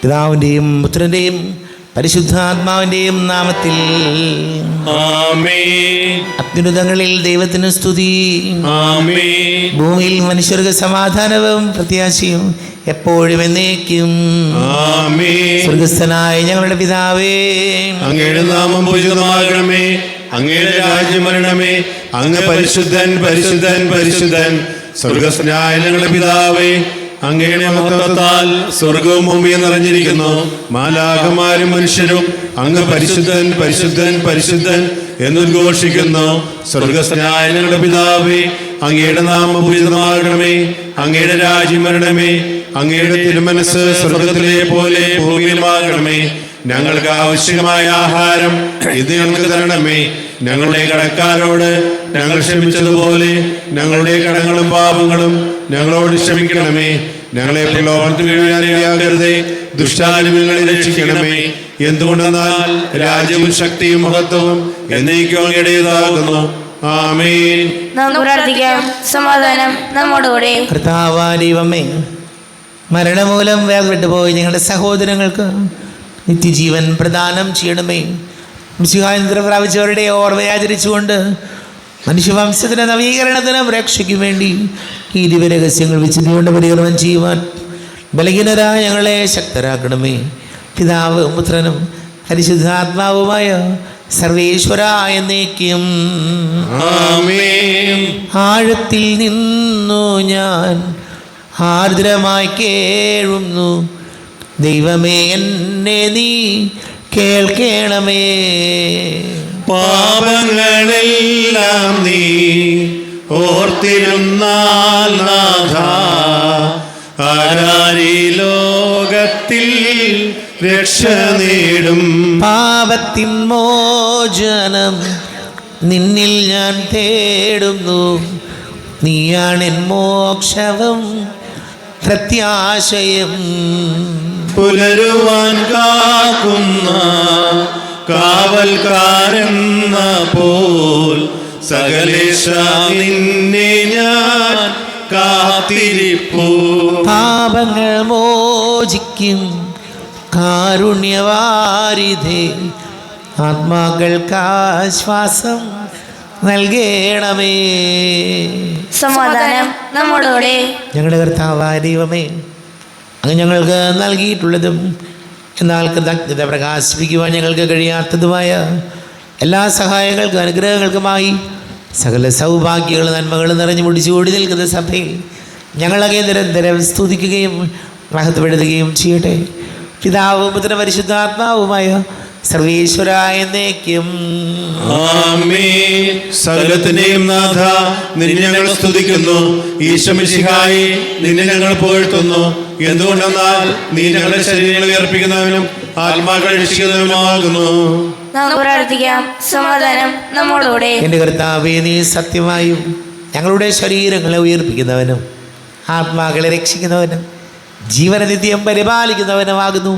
പിതാവിൻ്റെയും പുത്രൻ്റെയും പരിശുദ്ധാത്മാവിൻ്റെയും നാമത്തിൽ ആമേൻ. അത്യുന്നതങ്ങളിൽ ദൈവത്തിന് സ്തുതി. ആമേൻ. ഭൂമിയിൽ മനുഷ്യർക്ക് സമാധാനവും പ്രത്യാശയും എപ്പോഴും എന്നേക്കും. ആമേൻ. സ്വർഗസ്ഥനായ ഞങ്ങളുടെ പിതാവേ, അങ്ങയുടെ നാമം പൂജിതമാകണമേ. അങ്ങയുടെ രാജ്യം വരണമേ. അങ്ങ് പരിശുദ്ധൻ പരിശുദ്ധൻ പരിശുദ്ധൻ. സ്വർഗസ്ഥനായ ഞങ്ങളുടെ പിതാവേ, അങ്ങയുടെ മഹത്വത്താൽ സ്വർഗവും ഭൂമിയും നിറഞ്ഞിരിക്കുന്നു. മാലാഖമാരും മനുഷ്യരും അങ്ങ് പരിശുദ്ധൻ പരിശുദ്ധൻ പരിശുദ്ധൻ എന്നുദ്ഘോഷിക്കുന്നു. സ്വർഗസ്ഥനായ ഞങ്ങളുടെ പിതാവേ, അങ്ങയുടെ നാമം പൂജിതമാകണമേ. അങ്ങയുടെ രാജ്യം വരണമേ. അങ്ങയുടെ തിരുമനസ് സ്വർഗത്തിലെ പോലെ ഭൂമിയിലുമാകണമേ. ഞങ്ങൾക്ക് ആവശ്യമായ ആഹാരം ഇത് ഞങ്ങൾക്ക് തരണമേ. ഞങ്ങളുടെ കടക്കാരോട് ഞങ്ങൾ ക്ഷമിച്ചതുപോലെ ഞങ്ങളുടെ കടങ്ങളും പാപങ്ങളും ഞങ്ങളോട് ക്ഷമിക്കണമേ. ഞങ്ങളെ പ്രലോഭനത്തിൽ വീഴാനിടയാകരുതേ, ദുഷ്ടാനുഭവങ്ങളെ രക്ഷിക്കണമേ. എന്തുകൊണ്ടെന്നാൽ രാജ്യവും ശക്തിയും മഹത്വവും എന്നേക്കും അങ്ങയുടേതാകുന്നു. ആമേൻ. നമുക്ക് പ്രാർത്ഥിക്കാം. സമാധാനം നമ്മോടുകൂടെ. കർത്താവായ ദൈവമേ, മരണമൂലം വേർപെട്ടുപോയി ഞങ്ങളുടെ സഹോദരങ്ങൾക്ക് നിത്യജീവൻ പ്രദാനം ചെയ്യണമേ. മിശിഹായന്ത്രം പ്രാപിച്ചവരുടെ ഓർമ്മയാചരിച്ചുകൊണ്ട് മനുഷ്യവംശത്തിൻ്റെ നവീകരണത്തിനും രക്ഷയ്ക്കും വേണ്ടി ഈ ദിവ്യരഹസ്യങ്ങൾ വിശുദ്ധികൊണ്ട് പരികർമ്മം ചെയ്യുവാൻ ബലഹീനരായ ഞങ്ങളെ ശക്തരാക്കണമേ. പിതാവ് പുത്രനും പരിശുദ്ധാത്മാവുമായ സർവേശ്വരായ എന്നേക്കും. ആമേൻ. ആഴത്തിൽ നിന്നു ഞാൻ ആർദ്രമായി കേഴുന്നു, ദൈവമേ എന്നെ നീ കേൾക്കണമേ. പാപങ്ങളെല്ലാം നീ ഓർത്തിരുന്നാൽ നാഥ, ആരാരീ ലോകത്തിൽ രക്ഷ നേടും. പാപത്തിൻ മോചനം നിന്നിൽ ഞാൻ തേടുന്നു, നീയാണെൻ മോക്ഷവും പ്രത്യാശയം. പുലരുവാൻ കാക്കുന്ന കാവൽക്കാരെന്ന പോൽ സകലേശ നിന്നെ ഞാൻ കാത്തിരിപ്പൂ. പാപങ്ങൾ മോചിക്കും കാരുണ്യവാരിധേ, ആത്മാക്കൾക്ക് ആശ്വാസം നൽകണമേ. സമാധാനം നമ്മോടുകൂടെ. ഞങ്ങളുടെ കർത്താവായ ദൈവമേ, അങ്ങ് ഞങ്ങൾക്ക് നൽകിയിട്ടുള്ളതും എന്നാൽ കൃതജ്ഞത പ്രകാശിപ്പിക്കുവാൻ ഞങ്ങൾക്ക് കഴിയാത്തതുമായ എല്ലാ സഹായങ്ങൾക്കും അനുഗ്രഹങ്ങൾക്കുമായി സകല സൗഭാഗ്യങ്ങളും നന്മകളും നിറഞ്ഞു മുടിച്ചുകൂടി നിൽക്കുന്ന സഭയിൽ ഞങ്ങളൊക്കെ നിരന്തരം സ്തുതിക്കുകയും മഹത്വപ്പെടുത്തുകയും ചെയ്യട്ടെ. പിതാവും പുത്രനും പരിശുദ്ധാത്മാവുമായ സർവേശ്വരായ എന്നേക്കും. ആമേൻ. സകലത്തിന്റെയും നാഥ, നിന്നെ ഞങ്ങൾ സ്തുതിക്കുന്നു. ഈശോ മിശിഹായേ, നിന്നെ ഞങ്ങൾ പുകഴ്ത്തുന്നു. എന്തുകൊണ്ടെന്നാൽ നീ ഞങ്ങളുടെ ശരീരങ്ങൾ ഉയർപ്പിക്കുന്നവനും ആത്മാക്കളെ രക്ഷിക്കുന്നവനുമാകുന്നു. നമുക്ക് പ്രാർത്ഥിക്കാം. സമാധാനം നമ്മോടുകൂടെ. എൻ്റെ കർത്താവേ, നീ സത്യമായും ഞങ്ങളുടെ ശരീരങ്ങളെ ഉയർപ്പിക്കുന്നവനും ആത്മാക്കളെ രക്ഷിക്കുന്നവനും ജീവനനിത്യം പരിപാലിക്കുന്നവനുമാകുന്നു.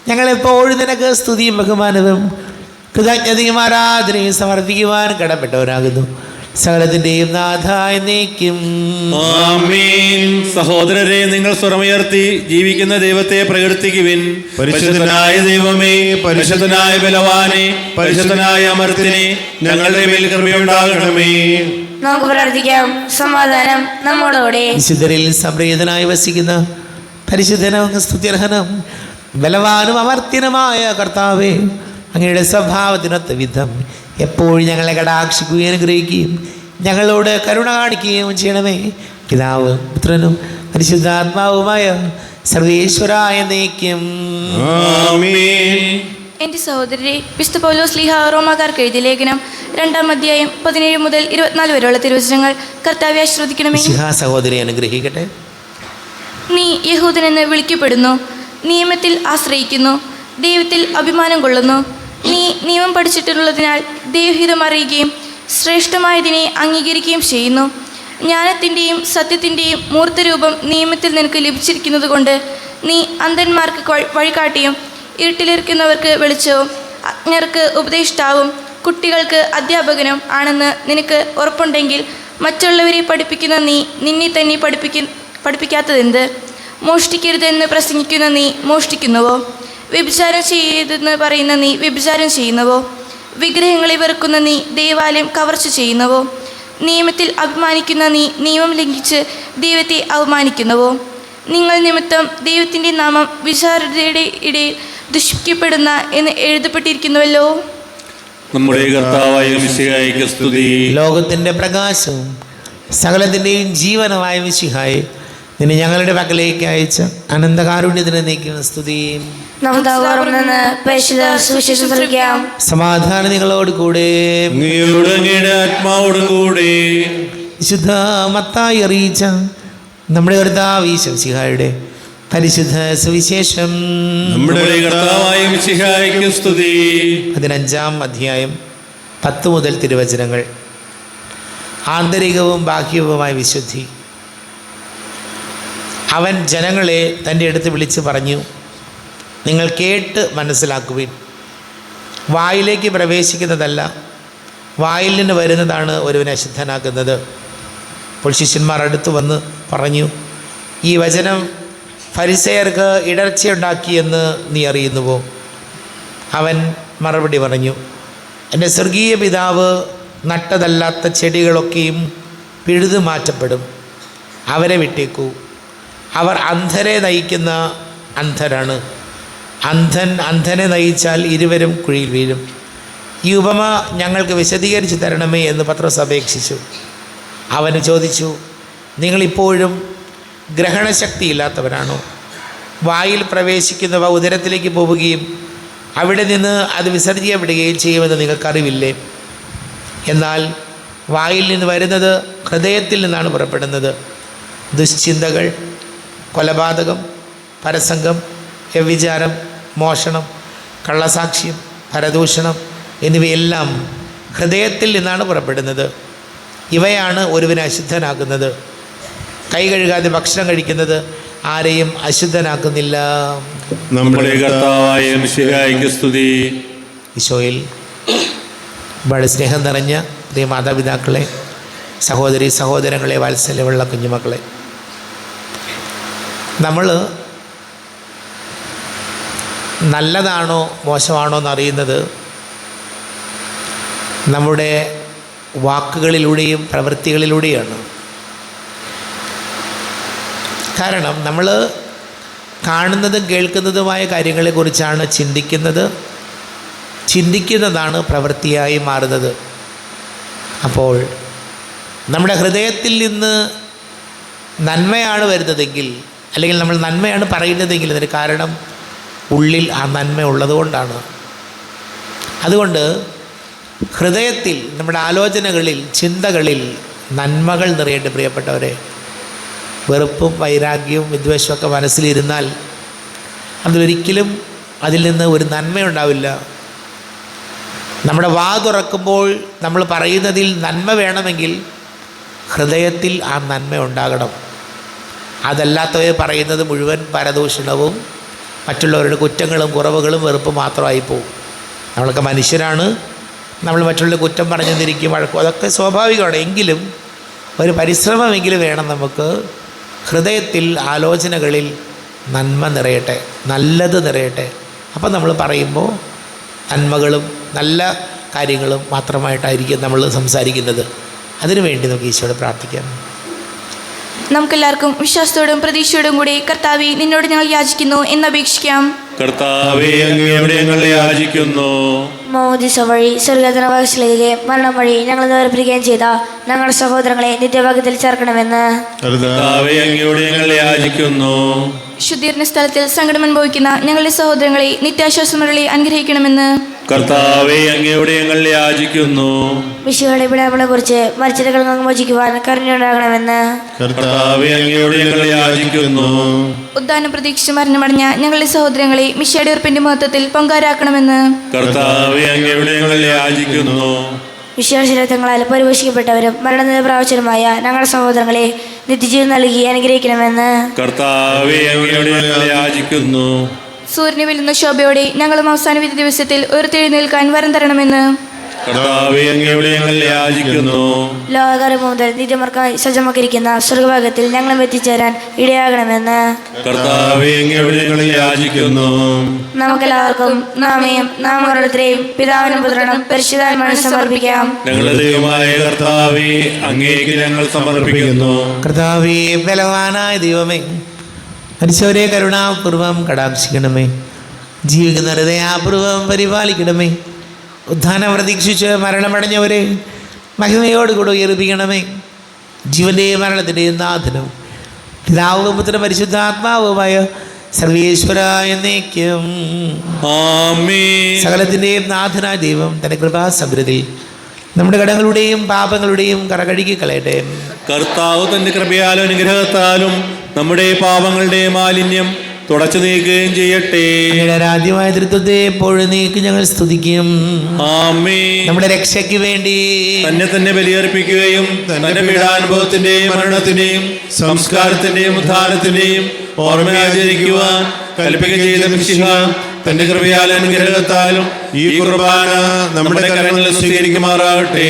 ഞങ്ങളെപ്പോഴും നിനക്ക് സ്തുതിയും ബഹുമാനവും കൃതജ്ഞതയും ആരാധനയും സമർപ്പിക്കുവാൻ കടപ്പെട്ടവരാകുന്നു. സകലത്തിൻ്റെയും നാഥ എന്നേക്കും. ആമേൻ. സഹോദരരെ, നിങ്ങൾ സ്വരമുയർത്തി ജീവിക്കുന്ന ദൈവത്തെ പ്രകീർത്തിക്കുവിൻ. പരിശുദ്ധനായ ദൈവമേ, പരിശുദ്ധനായ ബലവാനെ, പരിശുദ്ധനായ അമർത്തിനെ, ഞങ്ങളുടെ മേൽ കൃപയുണ്ടാകണമേ. നമുക്ക് പ്രാർത്ഥിക്കാം. സമാധാനം നമ്മോടുകൂടെ. വിശുദ്ധരിൽ സംപ്രീതനായി വസിക്കുന്ന പരിശുദ്ധനും സ്തുത്യർഹനും ബലവാനും അമർത്യനുമായ കർത്താവേ, അങ്ങയുടെ സ്വഭാവത്തിനൊത്ത വിധം എപ്പോഴും ഞങ്ങളെ കടാക്ഷിക്കുകയും അനുഗ്രഹിക്കുകയും ഞങ്ങളോട് കരുണ കാണിക്കുകയും ചെയ്യണമേ. പിതാവ് പുത്രനും പരിശുദ്ധാത്മാവുമായ സർവേശ്വരായ എന്നേക്കും. ആമേൻ. എൻ്റെ സഹോദരരെ, വിശുദ്ധ പൗലോസ് ശ്ലീഹ റോമാക്കാർക്ക് എഴുതിയ ലേഖനം 2-ാം അധ്യായം 17 മുതൽ 24 വരെയുള്ള തിരുവചനങ്ങൾ കർത്താവെ ആശ്രദിക്കണമേ. സഹോദരി അനുഗ്രഹിക്കട്ടെ. നീ യഹൂദനെന്ന് വിളിക്കപ്പെടുന്നു, നിയമത്തിൽ ആശ്രയിക്കുന്നു, ദൈവത്തിൽ അഭിമാനം കൊള്ളുന്നു. നീ നിയമം പഠിച്ചിട്ടുള്ളതിനാൽ ദൈവഹിതം അറിയുകയും ശ്രേഷ്ഠമായതിനെ അംഗീകരിക്കുകയും ചെയ്യുന്നു. ജ്ഞാനത്തിൻ്റെയും സത്യത്തിൻ്റെയും മൂർത്തരൂപം നിയമത്തിൽ നിനക്ക് ലഭിച്ചിരിക്കുന്നത് കൊണ്ട് നീ അന്ധന്മാർക്ക് വഴികാട്ടിയും ഇരുട്ടിലിരിക്കുന്നവർക്ക് വെളിച്ചവും അജ്ഞർക്ക് ഉപദേഷ്ടാവും കുട്ടികൾക്ക് അധ്യാപകനും ആണെന്ന് നിനക്ക് ഉറപ്പുണ്ടെങ്കിൽ മറ്റുള്ളവരെ പഠിപ്പിക്കുന്ന നീ നിന്നെ തന്നെ പഠിപ്പിക്കാത്തതെന്ത്? മോഷ്ടിക്കരുതെന്ന് പ്രസംഗിക്കുന്ന നീ മോഷ്ടിക്കുന്നുവോ? വ്യഭിചാരം ചെയ്യരുതെന്ന് പറയുന്ന നീ വ്യഭിചാരം ചെയ്യുന്നുവോ? വിഗ്രഹങ്ങളെ വെറുക്കുന്ന നീ ദേവാലയം കവർച്ച ചെയ്യുന്നുവോ? നിയമത്തിൽ അഭിമാനിക്കുന്ന നീ നിയമം ലംഘിച്ച് ദൈവത്തെ അവമാനിക്കുന്നുവോ? നിങ്ങൾ നിമിത്തം ദൈവത്തിൻ്റെ നാമം വിചാരതയുടെ ഇടയിൽ ദുഷിക്കപ്പെടുന്ന എന്ന് എഴുതപ്പെട്ടിരിക്കുന്നുവല്ലോ. നമ്മുടെ കർത്താവായ മിശിഹായ്ക്ക് സ്തുതി. ലോകത്തിൻ്റെ പ്രകാശവും സകലത്തിൻ്റെയും ജീവനമായ മിശിഹായെ നിന്നെ ഞങ്ങളുടെ പക്കലേക്ക് അയച്ച അനന്തകാരുണ്യത്തിന് നീക്കുന്ന സ്തുതിയും. നമുക്ക് നിന്ന് പരിശുദ്ധ സുവിശേഷം ശ്രമിക്കാം. സമാധാനം നിങ്ങളോട് കൂടെ. അങ്ങയോടും അങ്ങയുടെ ആത്മാവോടും കൂടെ. വിശുദ്ധ മത്തായി അറിയിച്ച നമ്മുടെ കർത്താവ് മിശിഹായുടെ പരിശുദ്ധ സുവിശേഷം. നമ്മുടെ കർത്താവായ മിശിഹായ്ക്ക് സ്തുതി. 15-ാം അധ്യായം 10 മുതൽ തിരുവചനങ്ങൾ. ആന്തരികവും ബാഹ്യവുമായ വിശുദ്ധി. അവൻ ജനങ്ങളെ തൻ്റെ അടുത്ത് വിളിച്ച് പറഞ്ഞു, നിങ്ങൾ കേട്ട് മനസ്സിലാക്കുവിൻ. വായിലേക്ക് പ്രവേശിക്കുന്നതല്ല, വായിൽ നിന്ന് വരുന്നതാണ് ഒരുവനെ അശുദ്ധനാക്കുന്നത്. അപ്പോൾ ശിഷ്യന്മാർ അടുത്ത് വന്ന് പറഞ്ഞു, ഈ വചനം ഫരിസേയർക്ക് ഇടർച്ചയുണ്ടാക്കിയെന്ന് നീ അറിയുന്നുവോ? അവൻ മറുപടി പറഞ്ഞു, എൻ്റെ സ്വർഗീയ പിതാവ് നട്ടതല്ലാത്ത ചെടികളൊക്കെയും പിഴുതു മാറ്റപ്പെടും. അവരെ വിട്ടേക്കൂ. അവർ അന്ധരെ നയിക്കുന്ന അന്ധരാണ്. അന്ധൻ അന്ധനെ നയിച്ചാൽ ഇരുവരും കുഴിയിൽ വീഴും. ഈ ഉപമ ഞങ്ങൾക്ക് വിശദീകരിച്ച് തരണമേ എന്ന് പത്രോസ് അപേക്ഷിച്ചു. അവന് ചോദിച്ചു, നിങ്ങളിപ്പോഴും ഗ്രഹണശക്തിയില്ലാത്തവരാണോ? വായിൽ പ്രവേശിക്കുന്നവ ഉദരത്തിലേക്ക് പോവുകയും അവിടെ നിന്ന് അത് വിസർജിക്കപ്പെടുകയും ചെയ്യുമെന്ന് നിങ്ങൾക്കറിവില്ലേ? എന്നാൽ വായിൽ നിന്ന് വരുന്നത് ഹൃദയത്തിൽ നിന്നാണ് പുറപ്പെടുന്നത്. ദുശ്ചിന്തകൾ, കൊലപാതകം, പരസംഗം, വ്യഭിചാരം, മോഷണം, കള്ളസാക്ഷ്യം, പരദൂഷണം എന്നിവയെല്ലാം ഹൃദയത്തിൽ നിന്നാണ് പുറപ്പെടുന്നത്. ഇവയാണ് ഒരുവനെ അശുദ്ധനാക്കുന്നത്. കൈ കഴുകാതെ ഭക്ഷണം കഴിക്കുന്നത് ആരെയും അശുദ്ധനാക്കുന്നില്ല. നമ്മുടെ കർത്താവായ മിശിഹായ്ക്ക് സ്തുതി. ഈശോയിൽ വളരെ സ്നേഹം നിറഞ്ഞ പ്രിയ മാതാപിതാക്കളെ, സഹോദരി സഹോദരങ്ങളെ, വാത്സല്യമുള്ള കുഞ്ഞുമക്കളെ, നമ്മൾ നല്ലതാണോ മോശമാണോ എന്നറിയുന്നത് നമ്മുടെ വാക്കുകളിലൂടെയും പ്രവൃത്തികളിലൂടെയാണ്. കാരണം നമ്മൾ കാണുന്നതും കേൾക്കുന്നതുമായ കാര്യങ്ങളെക്കുറിച്ചാണ് ചിന്തിക്കുന്നതാണ് പ്രവൃത്തിയായി മാറുന്നത്. അപ്പോൾ നമ്മുടെ ഹൃദയത്തിൽ നിന്ന് നന്മയാണ് വരുന്നതെങ്കിൽ, അല്ലെങ്കിൽ നമ്മൾ നന്മയാണ് പറയുന്നതെങ്കിൽ, അതിന് കാരണം ഉള്ളിൽ ആ നന്മ ഉള്ളതുകൊണ്ടാണ്. അതുകൊണ്ട് ഹൃദയത്തിൽ, നമ്മുടെ ആലോചനകളിൽ, ചിന്തകളിൽ നന്മകൾ നിറയേണ്ട പ്രിയപ്പെട്ടവരെ. വെറുപ്പും വൈരാഗ്യവും വിദ്വേഷമൊക്കെ മനസ്സിലിരുന്നാൽ അതിലൊരിക്കലും അതിൽ നിന്ന് ഒരു നന്മയുണ്ടാവില്ല. നമ്മുടെ വാ തുറക്കുമ്പോൾ നമ്മൾ പറയുന്നതിൽ നന്മ വേണമെങ്കിൽ ഹൃദയത്തിൽ ആ നന്മ ഉണ്ടാകണം. അതല്ലാത്തവയെ പറയുന്നത് മുഴുവൻ പരദൂഷണവും മറ്റുള്ളവരുടെ കുറ്റങ്ങളും കുറവുകളും വെറുപ്പും മാത്രമായി പോകും. നമ്മളൊക്കെ മനുഷ്യരാണ്, നമ്മൾ മറ്റുള്ള കുറ്റം പറഞ്ഞെന്നിരിക്കും, വഴക്കും, അതൊക്കെ സ്വാഭാവികമാണ്. എങ്കിലും ഒരു പരിശ്രമമെങ്കിലും വേണം നമുക്ക്. ഹൃദയത്തിൽ, ആലോചനകളിൽ നന്മ നിറയട്ടെ, നല്ലത് നിറയട്ടെ. അപ്പം നമ്മൾ പറയുമ്പോൾ നന്മകളും നല്ല കാര്യങ്ങളും മാത്രമായിട്ടായിരിക്കും നമ്മൾ സംസാരിക്കുന്നത്. അതിനുവേണ്ടി നമുക്ക് ഈശോയോട് പ്രാർത്ഥിക്കാം. നമുക്കെല്ലാവർക്കും വിശ്വാസത്തോടും പ്രതീക്ഷയോടും കൂടി കർത്താവേ, നിന്നോട് ഞങ്ങൾ യാചിക്കുന്നു എന്നപേക്ഷിക്കാം. കർത്താവേ, അങ്ങയോട് ഞങ്ങൾ യാചിക്കുന്നു. മോദിസ വഴി സ്വർഗത്തിലെ മരണം വഴി ഞങ്ങൾ വേർപിരിക്കുകയും ചെയ്ത ഞങ്ങളുടെ സഹോദരങ്ങളെ നിത്യഭാഗ്യത്തിൽ ചേർക്കണമെന്ന് കർത്താവേ, അങ്ങയോട് ഞങ്ങൾ യാചിക്കുന്നു. ശുദ്ധീകരണ സ്ഥലത്തിൽ സങ്കടം അനുഭവിക്കുന്ന ഞങ്ങളുടെ സഹോദരങ്ങളെ നിത്യാശ്വാസമുരളി അനുഗ്രഹിക്കണമെന്ന് കർത്താവേ, അങ്ങയോട് ഞങ്ങൾ യാചിക്കുന്നു. വിശുദ്ധയുടെ വിടാമളെ കുറിച്ച് മരിച്ചവരിൽ നിന്ന് മോചിക്കുവാൻ കരുണയുണ്ടാകണമെന്ന് കർത്താവേ, അങ്ങയോട് ഞങ്ങൾ യാചിക്കുന്നു. ഉദ്ധാനം പ്രതീക്ഷിച്ച് മരണമടഞ്ഞ ഞങ്ങളുടെ സഹോദരങ്ങളെ മിശിഹായുടെ ഉറപ്പിന്റെ മഹത്വത്തിൽ പങ്കാരാക്കണമെന്ന് കർത്താവേ, അങ്ങയോട് ഞങ്ങൾ യാചിക്കുന്നു. വിശ്വാസരത്വങ്ങളാൽ പരിപോഷിക്കപ്പെട്ടവരും മരണനില പ്രാപിച്ചവരുമായ ഞങ്ങളുടെ സഹോദരങ്ങളെ നിത്യജീവൻ നൽകി അനുഗ്രഹിക്കണമെന്ന് കർത്താവേ, അങ്ങയോട് ഞങ്ങൾ യാചിക്കുന്നു. സൂര്യന് വെല്ലുന്ന ശോഭയോടെ ഞങ്ങളും അവസാന വിധി ദിവസത്തിൽ ഉയർത്തെഴുന്നേൽക്കാൻ വരം തരണമെന്ന് കർത്താവേ അങ്ങയുടെ ഞങ്ങൾ യാചിക്കുന്നു. ലോകകാലം മുതൽ നിത്യമർക്കായി സജ്ജമാക്കിയിരിക്കുന്ന സ്വർഗഭാഗത്തിൽ ഞങ്ങളും എത്തിച്ചേരാൻ ഇടയാകണമെന്ന് കർത്താവേ അങ്ങയുടെ ഞങ്ങൾ യാചിക്കുന്നു. നമുക്കെല്ലാവർക്കും നാമയും നാം ഓരോരുത്തരെയും പിതാവിനും പുത്രനും പരിശുദ്ധാത്മാവിനും സമർപ്പിക്കാം. ഞങ്ങളുടെ ദൈവമായ കർത്താവേ അങ്ങേക്ക് ഞങ്ങൾ സമർപ്പിക്കുന്നു. കർത്താവേ, ബലവാനായ ദൈവമേ, മരിച്ചവരെ കരുണാപൂർവം കടാക്ഷിക്കണമേ. ജീവിക്കുന്ന ഹൃദയാപൂർവം പരിപാലിക്കണമേ. ഉദ്ധാനം പ്രതീക്ഷിച്ച് മരണമടഞ്ഞവരെ മഹിമയോടുകൂടെ ഉയർപ്പിക്കണമേ. ജീവൻ്റെയും മരണത്തിൻ്റെയും നാഥനും പിതാവും പുത്രനും പരിശുദ്ധാത്മാവുമായ സർവേശ്വര എന്നേക്കും ആമേൻ. സകലത്തിൻ്റെയും നാഥനായ ദൈവം തൻ്റെ കൃപാസമൃദ്ധി നമ്മുടെ കടങ്ങളുടെയും പാപങ്ങളുടെയും കറകഴുകി കളയട്ടെ. കർത്താവ് തന്റെ കൃപയാലും അനുഗ്രഹത്താലും നമ്മുടെ പാപങ്ങളുടെ മാലിന്യം തുടച്ചു നീക്കുകയും ചെയ്യട്ടെ. അങ്ങയുടെ ആരാധ്യമായ തൃത്വത്തെ എപ്പോഴും നീക്ക് ഞങ്ങൾ സ്തുതിക്കും. ആമേൻ. നമ്മുടെ രക്ഷയ്ക്ക് വേണ്ടി തന്നെ ബലിയർപ്പിക്കുകയും തന്റെ പീഡാനുഭവത്തിന്റെയും മരണത്തിന്റെയും സംസ്കാരത്തിന്റെയും ഉദ്ധാനത്തിന്റെയും ഓർമ്മയാചരിക്കുവാൻ കൽപ്പിക്കുകയും ചെയ്ത മിശിഹ തന്റെ കൃപയാലും അനുഗ്രഹത്താലും ഈ കുർബാന നമ്മുടെ കരങ്ങളിൽ സ്വീകരിക്കുമാറാകട്ടെ.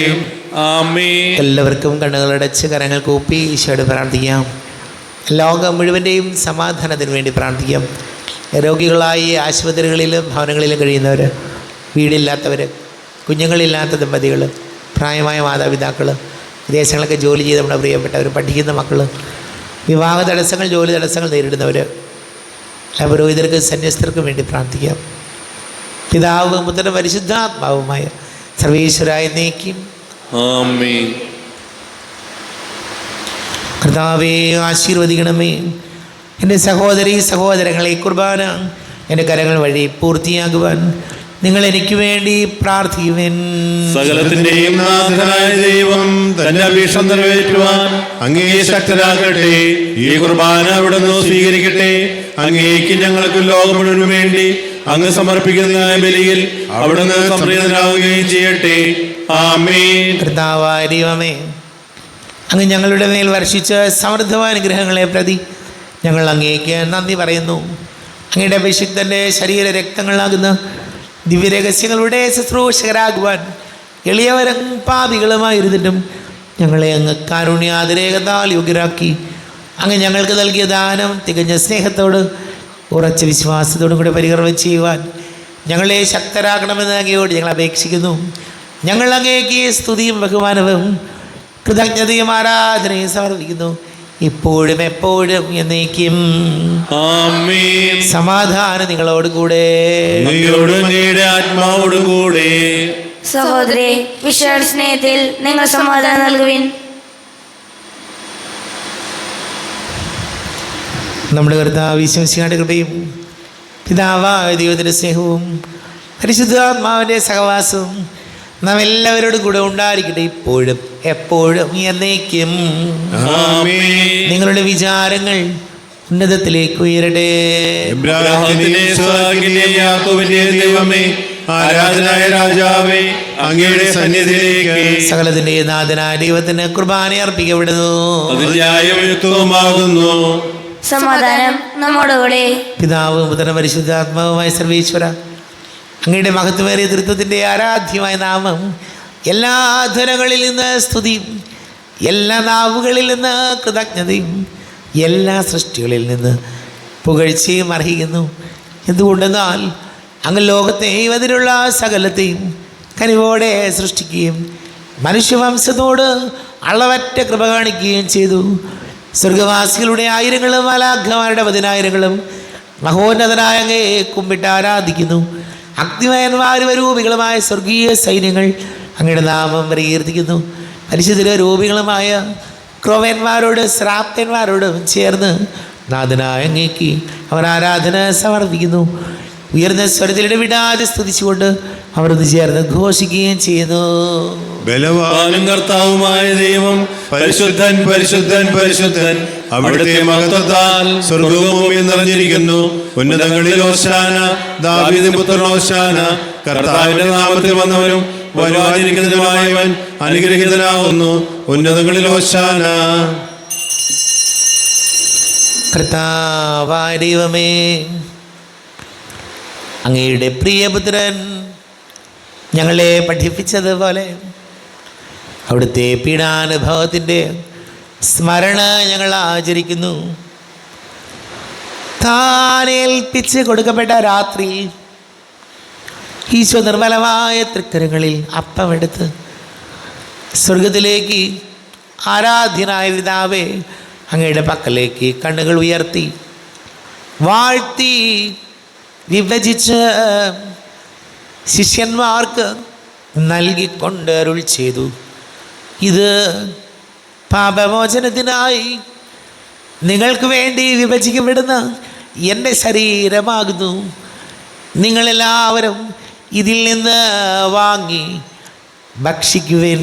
ആമേൻ. എല്ലാവർക്കും കണ്ണുകളടച്ച് കരങ്ങൾ കൂപ്പി ഈശോയോട് പ്രാർത്ഥിക്കാം. ലോകം മുഴുവൻ്റെയും സമാധാനത്തിന് വേണ്ടി പ്രാർത്ഥിക്കാം. രോഗികളായി ആശുപത്രികളിലും ഭവനങ്ങളിലും കഴിയുന്നവർ, വീടില്ലാത്തവർ, കുഞ്ഞുങ്ങളില്ലാത്ത ദമ്പതികൾ, പ്രായമായ മാതാപിതാക്കൾ, വിദേശങ്ങളൊക്കെ ജോലി ചെയ്ത് നമ്മുടെ പ്രിയപ്പെട്ടവർ, പഠിക്കുന്ന മക്കൾ, വിവാഹ തടസ്സങ്ങൾ, ജോലി തടസ്സങ്ങൾ നേരിടുന്നവർ, എല്ലാ പുരോഹിതർക്കും സന്യസ്തർക്കും വേണ്ടി പ്രാർത്ഥിക്കാം. പിതാവും പുത്രനും പരിശുദ്ധാത്മാവുമായ സർവേശ്വരായ എന്നേക്കും ആമേൻ. കർത്താവേ, ആശീർവദിക്കണമേ. എൻ്റെ സഹോദരീ സഹോദരങ്ങളെ, കുർബാന എൻ്റെ കരങ്ങൾ വഴി പൂർത്തിയാകുവാൻ നിങ്ങൾ എനിക്ക് വേണ്ടി പ്രാർത്ഥിക്കുവിൻ. സകലത്തിന്റെയും നാഥനായ ദൈവം തന്റെ അപേക്ഷ നിറവേറ്റുവാൻ അങ്ങേ ശക്തരാകട്ടെ. ഈ കുർബാന അവിടുന്ന് സ്വീകരിക്കട്ടെ. അങ്ങേക്ക് ഞങ്ങൾക്ക് ലോകം മുഴുവനും വേണ്ടി അങ്ങ് സമർപ്പിക്കുന്ന ബലിയിൽ അവിടുന്ന് സംപ്രീതനാവുകയും ചെയ്യട്ടെ. ആമേൻ. കർത്താവായ ദൈവമേ, അങ്ങ് ഞങ്ങളുടെ മേൽ വർഷിച്ച സമൃദ്ധമായ അനുഗ്രഹങ്ങളെ പ്രതി ഞങ്ങൾ അങ്ങേക്ക് നന്ദി പറയുന്നു. അങ്ങയുടെ അഭിഷിക്തൻ്റെ ശരീര രക്തങ്ങളാകുന്ന ദിവ്യരഹസ്യങ്ങളുടെ ശുശ്രൂഷകരാകുവാൻ എളിയവരും പാപികളുമായിരുന്നിട്ടും ഞങ്ങളെ അങ്ങ് കാരുണ്യാതിരേകത്താൽ യോഗ്യരാക്കി. അങ്ങ് ഞങ്ങൾക്ക് നൽകിയ ദാനം തികഞ്ഞ സ്നേഹത്തോട് ഉറച്ച വിശ്വാസത്തോടും കൂടെ പരികർമ്മം ചെയ്യുവാൻ ഞങ്ങളെ ശക്തരാക്കണമെന്ന് അങ്ങയോട് ഞങ്ങൾ അപേക്ഷിക്കുന്നു. ഞങ്ങൾ അങ്ങേക്ക് സ്തുതിയും ബഹുമാനവും കൃതജ്ഞതയും ആരാധനയും സമർപ്പിക്കുന്നു, ഇപ്പോഴും എപ്പോഴും എന്നേക്കും. ആമേൻ. സമാധാനം നിങ്ങളോട് കൂടെ. ആത്മാവോട് കൂടെ. സഹോദരി, വിശാല സ്നേഹത്തിൽ നിങ്ങൾ സമാധാനം നൽകുവിൻ. നമ്മുടെ കർത്താവ് ഈശോമിശിഹായുടെ കൃപയും പിതാവായ ദൈവത്തിൻ്റെ സ്നേഹവും പരിശുദ്ധാത്മാവിൻ്റെ സഹവാസവും നാം എല്ലാവരോടും കൂടെ ഉണ്ടായിരിക്കട്ടെ, ഇപ്പോഴും എപ്പോഴും എന്നേക്കും. നിങ്ങളുടെ വിചാരങ്ങൾ ഉന്നതത്തിലേക്ക് ഉയരട്ടെ. ദൈവമേ, ആരാധനായ രാജാവേ, അങ്ങയുടെ സന്നിധിയിലേക്ക് സകലത്തിന്റെ നാഥനായ ദൈവത്തിന് കുർബാന അർപ്പിക്കപ്പെടുന്നു. അത് ന്യായയുക്തവുമാകുന്നു. സമാധാനം നമ്മോടുകൂടെ. പിതാവും പുത്രനും പരിശുദ്ധാത്മാവുമായ സർവേശ്വര, അങ്ങയുടെ മഹത്വമേറിയ തൃത്വത്തിൻ്റെ ആരാധ്യമായ നാമം എല്ലാ ധനങ്ങളിൽ നിന്ന് സ്തുതിയും എല്ലാ നാവുകളിൽ നിന്ന് കൃതജ്ഞതയും എല്ലാ സൃഷ്ടികളിൽ നിന്ന് പുകഴ്ചയും അർഹിക്കുന്നു. എന്തുകൊണ്ടെന്നാൽ അങ്ങ് ലോകത്തെയും അതിലുള്ള സകലത്തെയും കനിവോടെ സൃഷ്ടിക്കുകയും മനുഷ്യവംശത്തോട് അളവറ്റ കൃപ കാണിക്കുകയും ചെയ്തു. സ്വർഗവാസികളുടെ ആയിരങ്ങളും മാലാഖമാരുടെ പതിനായിരങ്ങളും മഹോന്നതനായ അങ്ങേ കുമ്പിട്ട് ആരാധിക്കുന്നു. അഗ്നിമയന്മാരും രൂപികളുമായ സ്വർഗീയ സൈന്യങ്ങൾ അങ്ങയുടെ നാമം പ്രകീർത്തിക്കുന്നു. പരിശുദ്ധ രൂപികളുമായ ക്രോവന്മാരോട് ശ്രാപ്തന്മാരോടും ചേർന്ന് നാഥനായ അങ്ങേക്ക് അവർ ആരാധന സമർപ്പിക്കുന്നു. ഉയർന്ന സ്വരത്തിലിടെ വിടാതെ സ്തുതിച്ചുകൊണ്ട് അവർ ഒന്ന് ചേർന്ന് ഘോഷിക്കുകയും ചെയ്യുന്നു. ബലവാനും കർത്താവുമായ ദൈവം പരിശുദ്ധൻ പരിശുദ്ധൻ പരിശുദ്ധൻ, അവിടുത്തെ മഹത്വത്താൽ സ്വർഗ്ഗവും ഭൂമിയും നിറഞ്ഞിരിക്കുന്നു. ഉന്നതങ്ങളിൽ ഹോശാന, ദാവീദിൻ പുത്രൻ ഹോശാന. കർത്താവിന്റെ നാമത്തിൽ വന്നവനും വരുവാനിരിക്കുന്നതുമായവൻ അനുഗ്രഹീതനാകുന്നു. ഉന്നതങ്ങളിൽ ഹോശാന. കർത്താവായ ദൈവമേ, അങ്ങയുടെ പ്രിയപുത്രൻ ഞങ്ങളെ പഠിപ്പിച്ചതുപോലെ അവിടുത്തെ പീഡാനുഭവത്തിൻ്റെ സ്മരണ ഞങ്ങൾ ആചരിക്കുന്നു. താൻ ഏൽപ്പിച്ച് കൊടുക്കപ്പെട്ട രാത്രി ഈശോ നിർമ്മലമായ തൃക്കരങ്ങളിൽ അപ്പമെടുത്ത് സ്വർഗത്തിലേക്ക് ആരാധ്യനായ പിതാവേ അങ്ങയുടെ പക്കലേക്ക് കണ്ണുകൾ ഉയർത്തി വാഴ്ത്തി വിഭജിച്ച് ശിഷ്യന്മാർക്ക് നൽകിക്കൊണ്ട് അരുൾ ചെയ്തു, ഇത് പാപമോചനത്തിനായി നിങ്ങൾക്ക് വേണ്ടി വിഭജിക്കപ്പെടുന്ന എൻ്റെ ശരീരമാകുന്നു. നിങ്ങളെല്ലാവരും ഇതിൽ നിന്ന് വാങ്ങി ഭക്ഷിക്കുവിൻ.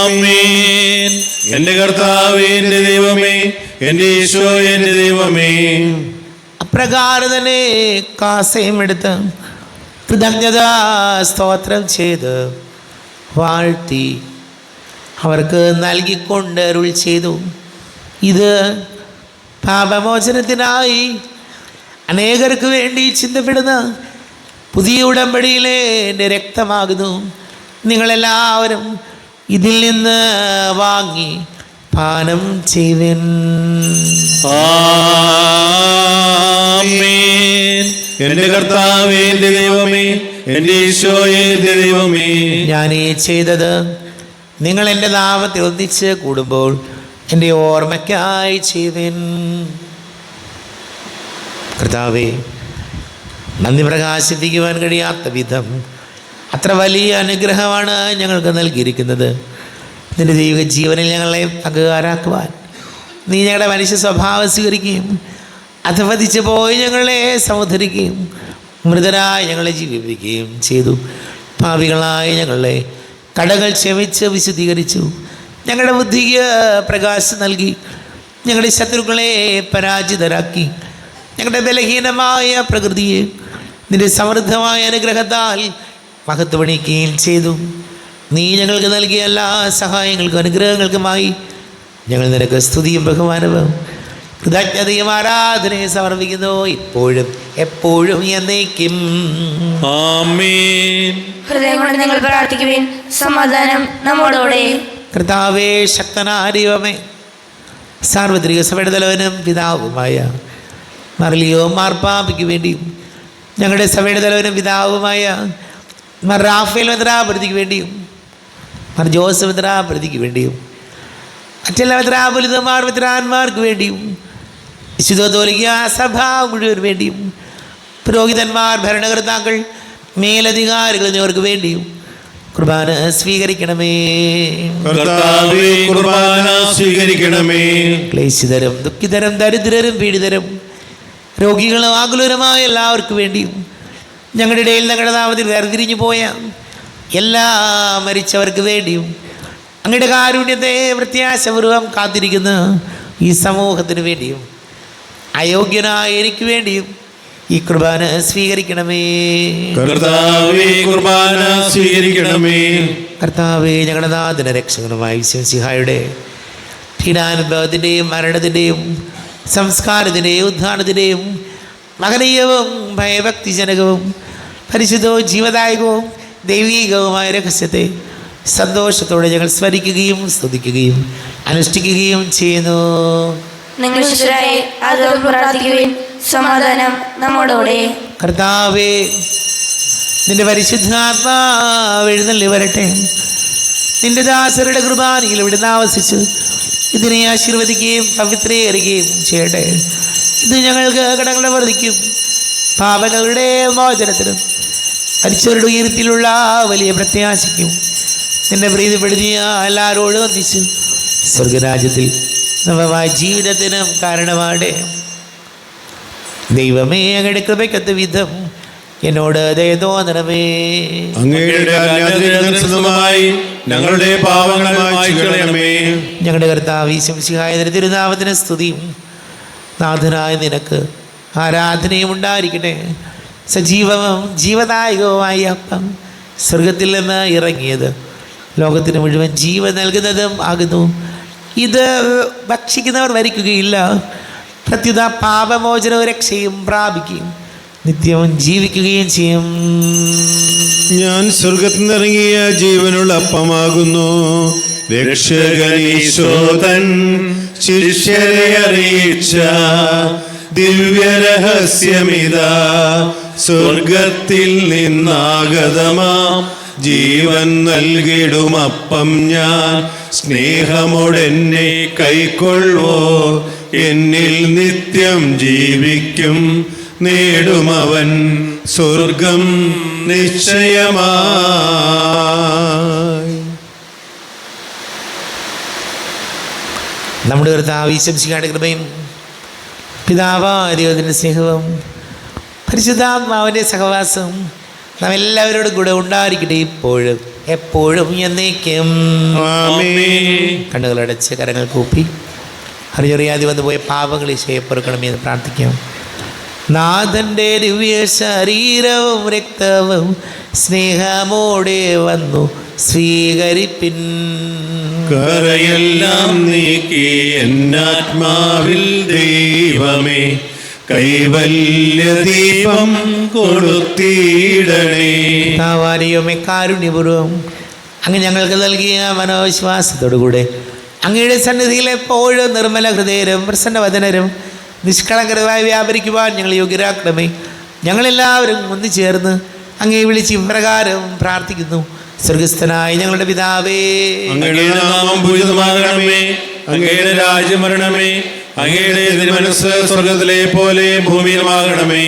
ആമേൻ. എൻ്റെ കർത്താവേ, എൻ്റെ ദൈവമേ, എൻ്റെ ഈശോയേ, എൻ്റെ ദൈവമേ. അപ്രകാരം തന്നെ കാസയും എടുത്ത് കൃതജ്ഞതാ സ്തോത്രം ചെയ്ത് വാഴ്ത്തി അവർക്ക് നൽകിക്കൊണ്ട് അരുൾ ചെയ്തു, ഇത് പാപമോചനത്തിനായി അനേകർക്ക് വേണ്ടി ചിന്തപ്പെടുന്ന പുതിയ ഉടമ്പടിയിലെ എൻ്റെ രക്തമാകുന്നു. നിങ്ങളെല്ലാവരും ഇതിൽ നിന്ന് വാങ്ങി പാനം ചെയ്യുവിൻ. ആമേൻ. എൻ്റെ കർത്താവേ, എൻ്റെ ദൈവമേ, എൻ്റെ ഈശോയേ, എൻ്റെ ദൈവമേ. ഞാൻ ഈ ചെയ്തത് നിങ്ങൾ എൻ്റെ നാമത്തിൽ ഒന്നിച്ച് കൂടുമ്പോൾ എൻ്റെ ഓർമ്മയ്ക്കായി ചെയ്യുവിൻ. കർത്താവേ, നന്ദി പ്രകാശിപ്പിക്കുവാൻ കഴിയാത്ത വിധം അത്ര വലിയ അനുഗ്രഹമാണ് ഞങ്ങൾക്ക് നൽകിയിരിക്കുന്നത്. നിന്റെ ദൈവിക ജീവനിൽ ഞങ്ങളെ പങ്കുകാരാക്കുവാൻ നീ ഞങ്ങളുടെ മനുഷ്യ സ്വഭാവം സ്വീകരിക്കുകയും അധപതിച്ച് പോയി ഞങ്ങളെ സമുദ്ധരിക്കുകയും മൃതരായി ഞങ്ങളെ ജീവിപ്പിക്കുകയും ചെയ്തു. പാപികളായ ഞങ്ങളെ കടകൾ ക്ഷമിച്ച് വിശുദ്ധീകരിച്ചു. ഞങ്ങളുടെ ബുദ്ധിക്ക് പ്രകാശം നൽകി. ഞങ്ങളുടെ ശത്രുക്കളെ പരാജിതരാക്കി. ഞങ്ങളുടെ ബലഹീനമായ പ്രകൃതിയെ നിന്റെ സമൃദ്ധമായ അനുഗ്രഹത്താൽ മഹത്വണിക്കുകയും ചെയ്തു. നീ ഞങ്ങൾക്ക് നൽകിയ എല്ലാ സഹായങ്ങൾക്കും അനുഗ്രഹങ്ങൾക്കുമായി ഞങ്ങൾ നിനക്ക് സ്തുതിയും ബഹുമാനവും കൃതജ്ഞതയും ആരാധനയും സമർപ്പിക്കുന്നു, ഇപ്പോഴും എപ്പോഴും എന്നേക്കും. ആമേൻ. ഹൃദയം കൊണ്ട് നിങ്ങൾ പ്രാർത്ഥിക്കുവിൻ. സമാധാനം നമ്മോടുകൂടെ. കർത്താവേ, ശക്തനായ ദൈവമേ, സാർവത്രിക സഭയുടെ തലവനും പിതാവുമായ മർലിയോ മാർപ്പാപ്പയ്ക്ക് വേണ്ടിയും ഞങ്ങളുടെ സഭയുടെ തലവനും പിതാവുമായ മർ റാഫേൽ മെത്രാപൊലീത്തയ്ക്ക് വേണ്ടിയും മർ ജോസഫ് മെത്രാപൊലീത്തയ്ക്ക് വേണ്ടിയും മറ്റെല്ലാ മെത്രാപൊലീത്തമാർ മെത്രാന്മാർക്ക് വേണ്ടിയും വിശുദ്ധ കത്തോലിക്കാ സഭ മുഴുവൻ വേണ്ടിയും പുരോഹിതന്മാർ, ഭരണകർത്താക്കൾ, മേലധികാരികൾ എന്നിവർക്ക് വേണ്ടിയും കുർബാന സ്വീകരിക്കണമേ. കർത്താവേ, കുർബാന സ്വീകരിക്കണമേ. ക്ലേശിതരും ദുഃഖിതരും ദരിദ്രരും പീഡിതരും രോഗികളും ആകുലരുമായ എല്ലാവർക്കും വേണ്ടിയും ഞങ്ങളുടെ ഇടയിൽ ഞങ്ങളുടെ നാമത്തിൽ വേർതിരിഞ്ഞു പോയ എല്ലാ മരിച്ചവർക്ക് വേണ്ടിയും അങ്ങയുടെ കാരുണ്യത്തെ പ്രത്യാശപൂർവം കാത്തിരിക്കുന്ന ഈ സമൂഹത്തിന് വേണ്ടിയും അയോഗ്യനായ എനിക്ക് വേണ്ടിയും ഈ കുർബാന സ്വീകരിക്കണമേ. കർത്താവേ, കുർബാന സ്വീകരിക്കണമേ. കർത്താവേ, ഞങ്ങളുടെ നാഥന രക്ഷകനുമായ ഈശോമിശിഹായുടെ പീഡാനുഭവത്തിൻ്റെയും മരണത്തിൻ്റെയും സംസ്കാരത്തിൻ്റെയും ഉദ്ധാനത്തിൻ്റെയും മഹനീയവും ഭയഭക്തിജനകവും പരിശുദ്ധവും ജീവദായകവും ദൈവീകവുമായ രഹസ്യത്തെ സന്തോഷത്തോടെ ഞങ്ങൾ സ്മരിക്കുകയും സ്തുതിക്കുകയും അനുഷ്ഠിക്കുകയും ചെയ്യുന്നു. നിങ്ങൾ ശിശുരായി അതും പ്രാർത്ഥിക്കുവിൻ. സമാധാനം നമ്മോടുകൂടെ. കർത്താവേ, നിന്റെ പരിശുദ്ധാത്മാവ് എഴുന്നള്ളി വരട്ടെ. നിന്റെ ദാസരുടെ കുർബാനയിൽ ഇവിടുന്ന് ആവസിച്ചു ഇതിനെ ആശീർവദിക്കുകയും പവിത്രീകരിക്കുകയും ചെയ്യട്ടെ. ഇത് ഞങ്ങൾക്ക് കടങ്ങളുടെ വർദ്ധിക്കും പാപങ്ങളുടെ മോചനത്തിനും മരിച്ചവരുടെ ഉയരത്തിലുള്ള വലിയ പ്രത്യാശയ്ക്കും നിന്നെ പ്രീതിപ്പെടുത്തിയ എല്ലാവരോടും ഒന്നിച്ചു സ്വർഗരാജ്യത്തിൽ നവമായ ജീവിതത്തിനും കാരണമാടെ. ദൈവമേ, അങ്ങയുടെ കൃപയ്ക്കത്ത വിധം എന്നോട് ദയ തോന്നണമേ. അങ്ങയുടെ അനുഗ്രഹത്തിനനുസൃതമായി ഞങ്ങളുടെ പാപങ്ങൾ മായ്ച്ചു കളയണമേ. ഞങ്ങളുടെ കർത്താവ് ഈശോമിശിഹായ തിരുനാമത്തിന് സ്തുതിയും നാഥനായ നിനക്ക് ആരാധനയും ഉണ്ടായിരിക്കട്ടെ. സജീവവും ജീവദായകവുമായ അപ്പം സ്വർഗത്തിൽ നിന്ന് ഇറങ്ങിയത് ലോകത്തിന് മുഴുവൻ ജീവൻ നൽകുന്നതും ആകുന്നു. ഇത് ഭക്ഷിക്കുന്നവർ മരിക്കുകയില്ല, പ്രത്യുത പാപമോചനവും രക്ഷയും പ്രാപിക്കുകയും നിത്യവും ജീവിക്കുകയും ചെയ്യും. ഞാൻ സ്വർഗത്തിൽ നിന്നിറങ്ങിയ ജീവനുള്ള അപ്പമാകുന്നു. രക്ഷകനീശോതൻ ശിഷ്യരെ അറിയിച്ച ദിവ്യരഹസ്യമിതാ, സ്വർഗത്തിൽ നിന്നാഗതമാം ജീവൻ നൽകിടുമപ്പം ഞാൻ. സ്നേഹമോടെന്നെ കൈക്കൊള്ളുവോ, എന്നിൽ നിത്യം ജീവിക്കും. നേടുമവൻ സ്വർഗം നിശ്ചയമായി. നമ്മുടെ കർത്താവ് ഈശോമിശിഹായുടെ കൃപയും പിതാവായ ദൈവത്തിൻ്റെ സ്നേഹവും പരിശുദ്ധാത്മാവിൻ്റെ സഹവാസവും നാം എല്ലാവരോടും കൂടെ ഉണ്ടായിരിക്കട്ടെ, ഇപ്പോഴും എപ്പോഴും എന്നേക്കും. കണ്ണുകളടച്ച് കരങ്ങൾ കൂപ്പി അറിയറിയാതെ വന്നുപോയ പാപങ്ങൾ ഈശോയെ പൊറുക്കണമെന്ന് പ്രാർത്ഥിക്കാം. നാഥൻ്റെ ദിവ്യ ശരീരവും രക്തവും സ്നേഹമോടെ വന്നു സ്വീകരിപ്പിൻ. കരയെല്ലാം നീക്കി എന്നാത്മാവിൽ ദൈവമേ കൈവല്യദീപം കൊളുത്തിയിടണേ. താവാരിയുമേ കാരുണ്യപൂർവം അങ്ങ് ഞങ്ങൾക്ക് നൽകിയ മനോവിശ്വാസത്തോടുകൂടെ അങ്ങയുടെ സന്നിധിയിൽ എപ്പോഴും നിർമ്മല ഹൃദയരും പ്രസന്നവദനരും നിഷ്കളങ്കരമായി വ്യാപരിക്കുവാൻ ഞങ്ങൾ യോഗ്യരാക്കണമേ. ഞങ്ങളെല്ലാവരും ഒന്നുചേർന്ന് അങ്ങേ വിളിച്ച് ഇപ്രകാരം പ്രാർത്ഥിക്കുന്നു. സ്വർഗസ്ഥനായ ഞങ്ങളുടെ പിതാവേ, അങ്ങയുടെ നാമം പൂജിതമാകണമേ. അങ്ങയുടെ രാജ്യം വരണമേ. അങ്ങയുടെ തിരുമനസ്സ് സ്വർഗത്തിലെ പോലെ ഭൂമിയിലുമാകണമേ.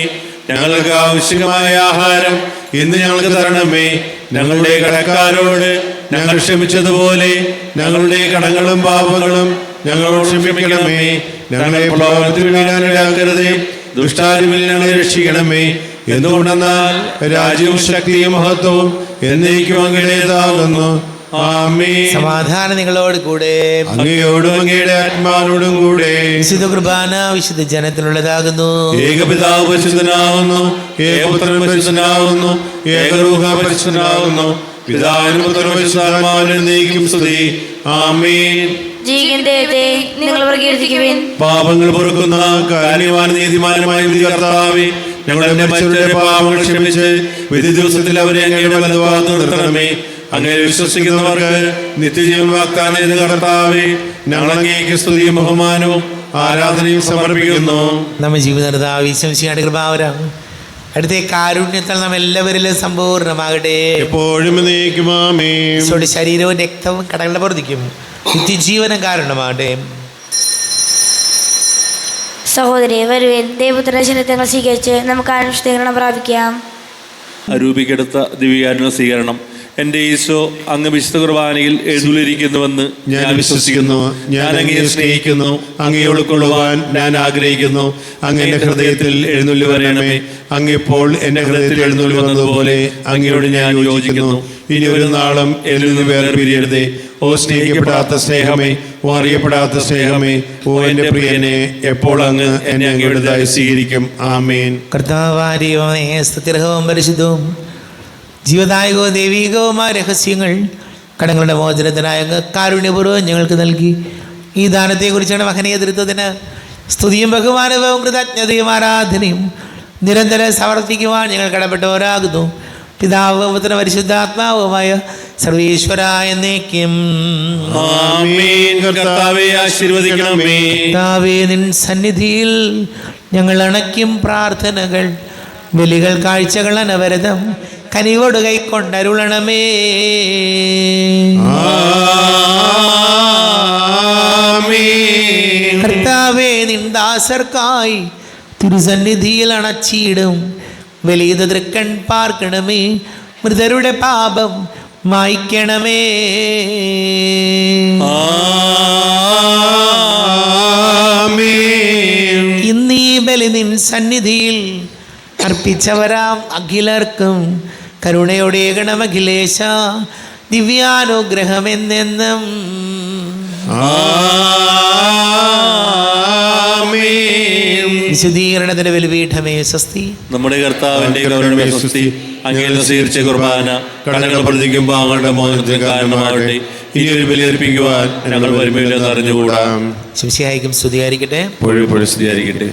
ഞങ്ങൾക്ക് ആവശ്യമായ ആഹാരം ഇന്ന് ഞങ്ങൾക്ക് തരണമേ. ഞങ്ങളുടെ കടക്കാരോട് ഞങ്ങൾ ക്ഷമിച്ചതുപോലെ ഞങ്ങളുടെ കടങ്ങളും പാപങ്ങളും ഞങ്ങളോട് ക്ഷമിക്കണമേ. ഞങ്ങളെ പ്രലോഭനത്തിൽ വീഴാനിടയാക്കരുതേ, ദുഷ്ടാരൂപിയിൽ ഞങ്ങളെ രക്ഷിക്കണമേ. എന്തുകൊണ്ടെന്നാൽ രാജ്യവും ശക്തിയും മഹത്വവും എന്നേക്കും അങ്ങയുടേതാകുന്നു. ആമേൻ. സമാധാനം നിങ്ങളോട് കൂടെ. അങ്ങയോടും അങ്ങയുടെ ആത്മാവിനോടും കൂടെ. വിശുദ്ധ കുർബാന വിശുദ്ധ ജനത്തിനുള്ളതാകുന്നു. ഏകപിതാവ് പരിശുദ്ധനാകുന്നു, ഏകപുത്രൻ പരിശുദ്ധനാകുന്നു, ഏകരൂഹ പരിശുദ്ധനാകുന്നു. പിതാവിനും പുത്രനും പരിശുദ്ധാത്മാവിനും എന്നേക്കും സ്തുതി. ആമേൻ. ജീവിക്കുന്ന ദൈവത്തെ നിങ്ങൾ പ്രകീർത്തിക്കുവിൻ. പാപങ്ങൾ പൊറുക്കുന്ന കാരുണ്യവാൻ നീതിമാനുമായ കർത്താവേ, ഞങ്ങളുടെ മരിച്ചവരുടെ പാപങ്ങൾ ക്ഷമിച്ച് വിധി ദിവസത്തിൽ അവരെ അങ്ങയുടെ വലതുഭാഗത്ത് നിർത്തണമേ. അങ്ങനെ വിശ്വസിക്കുന്നവർക്ക് നിത്യജീവൻ വാഗ്ദാനം ചെയ്ത കർത്താവേ, ഞങ്ങൾ അങ്ങേക്ക് സ്തുതിയും ബഹുമാനവും ആരാധനയും സമർപ്പിക്കുന്നു. നമ്മ ജീവിതം ഈശോമിശിഹായുടെ കൃപാവരം അടുത്ത കാരുണ്യത്താൽ നാം എല്ലാവരിലും സമ്പൂർണ്ണമാകട്ടെ. എപ്പോഴും എന്നേക്കും ആമേൻ. ഈശോയുടെ ശരീരവും രക്തവും കടങ്ങളുടെ പ്രവർത്തിക്കും നിത്യജീവനം കാരണമാകട്ടെ. സഹോദരി വരുവേൻ, ദൈവപുത്രന്റെ ശരീരങ്ങൾ സ്വീകരിച്ച് നമുക്ക് അനുഷ്ഠീകരണം പ്രാപിക്കാം. അരൂപിക്കെടുത്ത ദിവ്യാനുന സ്വീകരണം. എൻ്റെ ഈശോ അങ്ങ് വിശുദ്ധ കുർബാനയിൽ എഴുന്നള്ളിരിക്കുന്നുവെന്ന് ഞാൻ വിശ്വസിക്കുന്നു. ഞാൻ അങ്ങയെ സ്നേഹിക്കുന്നു. അങ്ങയെ ഉൾക്കൊള്ളുവാൻ ഞാൻ ആഗ്രഹിക്കുന്നു. അങ്ങ് എൻ്റെ ഹൃദയത്തിൽ എഴുന്നള്ളി വരണമേ. അങ്ങെപ്പോൾ എൻ്റെ ഹൃദയത്തിൽ എഴുന്നള്ളി വന്നതുപോലെ അങ്ങയോട് ഞാൻ യോജിക്കുന്നു. ഇനി ഒരു നാളും എന്നിൽ നിന്ന് വേർപിരിയരുതേ. ഓ സ്നേഹിക്കപ്പെടാത്ത സ്നേഹമേ, ഓ അറിയപ്പെടാത്ത സ്നേഹമേ, ഓ എൻ്റെ പ്രിയനെ, എപ്പോൾ അങ്ങ് എന്നെ അങ്ങയുടേതായി സ്വീകരിക്കും. ആമേൻ. കർത്താവാരിയോനെ സ്തുതിർഹവും പരിശുദ്ധവും ജീവദായകവും ദൈവികവുമായ രഹസ്യങ്ങൾ കടങ്ങളുടെ മോചനത്തിനായ അങ്ങ് കാരുണ്യപൂർവ്വം ഞങ്ങൾക്ക് നൽകി. ഈ ദാനത്തെക്കുറിച്ചാണ് മഹനീയ തൃത്വത്തിന് സ്തുതിയും ബഹുമാനവും കൃതജ്ഞതയും ആരാധനയും നിരന്തരം സമർപ്പിക്കുവാൻ ഞങ്ങൾ കടപ്പെട്ടവരാകുന്നു. പിതാവ് പുത്രനും പരിശുദ്ധാത്മാവുമായ സർവീശ്വര എന്നേക്കും. ആമേൻ. കർത്താവേ ആശീർവദിക്കണമേ. കർത്താവേ, നിൻ സന്നിധിയിൽ ഞങ്ങൾ അണയ്ക്കും പ്രാർത്ഥനകൾ ബലികൾ കാഴ്ചകൾ അനവരതം കനിവോട് കൈക്കൊണ്ടരുളണമേ. ആമേൻ. കർത്താവേ, നിൻ ദാസർക്കായി തിരുസന്നിധിയിൽ അണച്ചിടും വലിയ തൃക്കൺ പാർക്കണമേ. മൃതരുടെ പാപം മായ്ക്കണമേ. ആമേൻ. ഇന്നീ ബലി നിൻ സന്നിധിയിൽ അർപ്പിച്ചവരാം അഖിലർക്കും കരുണയോടെ ഗണമഖിലേശ ദിവ്യാനുഗ്രഹം എന്നെന്നും. ആമേൻ. വിശുദ്ധീകരണത്തിന്റെ ബലിപീഠമേ സ്വസ്തി. നമ്മുടെ കർത്താവിന്റെ കരുണമേ സ്വസ്തി. അങ്ങയിൽ സ്വീകരിച്ച കുർബാന കടങ്ങൾ പ്രതിക്കും പാങ്ങളുടെ മോചനത്തിന് കാരണമാകട്ടെ. ഇനി ഒരു ബലിയർപ്പിക്കുവാൻ ഞങ്ങൾ വരുമില്ലെന്ന് അറിഞ്ഞുകൂടാം. ശിവശിഹായിക്കും സ്തുതിയായിരിക്കട്ടെ. എപ്പോഴും സ്തുതിയായിരിക്കട്ടെ.